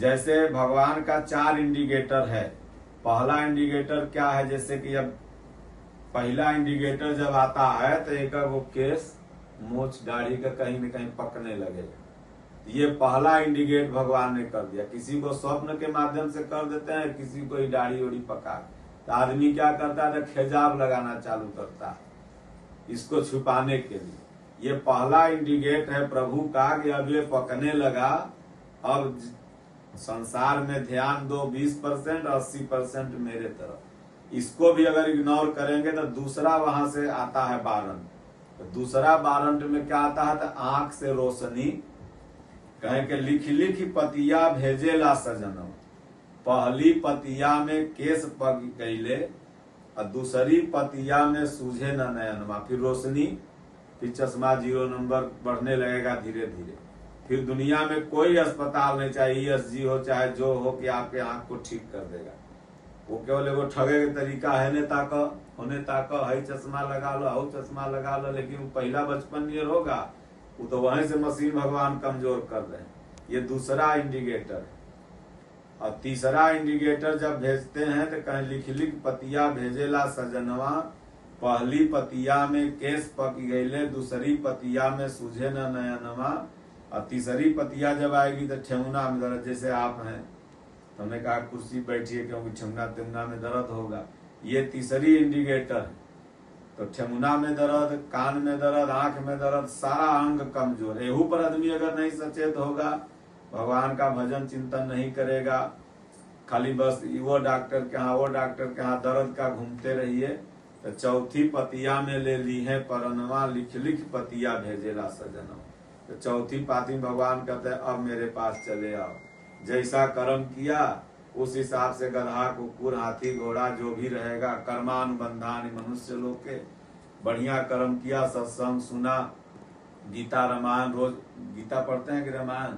जैसे भगवान का 4 इंडिकेटर है। पहला इंडिकेटर क्या है, जैसे कि अब पहला इंडिकेटर जब आता है तो एक वो केस मूछ दाढ़ी का कहीं न कहीं पकने लगेगा। ये पहला इंडिकेट भगवान ने कर दिया। किसी को स्वप्न के माध्यम से कर देते हैं, किसी को दाढ़ी उड़ी पका, तो आदमी क्या करता है, खेजाब लगाना चालू करता है इसको छुपाने के लिए। ये पहला इंडिकेट है प्रभु का कि अब ये पकने लगा, अब संसार में ध्यान दो 20% 80% मेरे तरफ। इसको भी अगर इग्नोर करेंगे तो दूसरा वहां से आता है वारंट। तो दूसरा वारंट में क्या आता है, तो आंख से रोशनी, कहे के लिख लिख पतिया भेजेला सजनम। पहली पतिया में केस पक गईले और दूसरी पतिया में सूझे न नयनमा। फिर रोशनी, फिर चश्मा 0 नंबर बढ़ने लगेगा धीरे धीरे। फिर दुनिया में कोई अस्पताल नहीं, चाहे ESG हो चाहे जो हो, कि आपके आंख को ठीक कर देगा। वो केवल एगो ठगे के तरीका है, ने ताक होने ताक, है चश्मा लगा लो, हो चश्मा लगा लो, लेकिन पहला बचपन ये होगा, वो तो वहीं से मशीन भगवान कमजोर कर रहे हैं। ये दूसरा इंडिकेटर है। और तीसरा इंडिकेटर जब भेजते हैं तो कहीं लिख लिख पतिया भेजेला सजनवा। पहली पतिया में केस पक गईले, दूसरी पतिया में सूझे न नयनवा। और तीसरी पतिया जब आएगी तो ठेहुना में दर्द, जैसे आप हैं तो हमने कहा कुर्सी बैठिए क्योंकि ठेहुना तेहुना में दर्द होगा। ये तीसरी इंडिकेटर है। तो ठेहुना में दर्द, कान में दर्द, आंख में दर्द, सारा अंग कमजोर। एहू पर आदमी अगर नहीं सचेत होगा, भगवान का भजन चिंतन नहीं करेगा, खाली बस वो डॉक्टर के यहाँ वो डॉक्टर के यहाँ दर्द का घूमते रहिए, तो चौथी पतिया में ले ली है परनवा, लिख लिख पतिया भेजेला सजनवा। तो चौथी पाती भगवान कहते हैं अब मेरे पास चले आओ। जैसा कर्म किया उस हिसाब से गधा कुकुर हाथी घोड़ा जो भी रहेगा, कर्मानुबंधान मनुष्य लोग के। बढ़िया कर्म किया, सत्संग सुना, गीता रामायण, रोज गीता पढ़ते हैं कि रामायण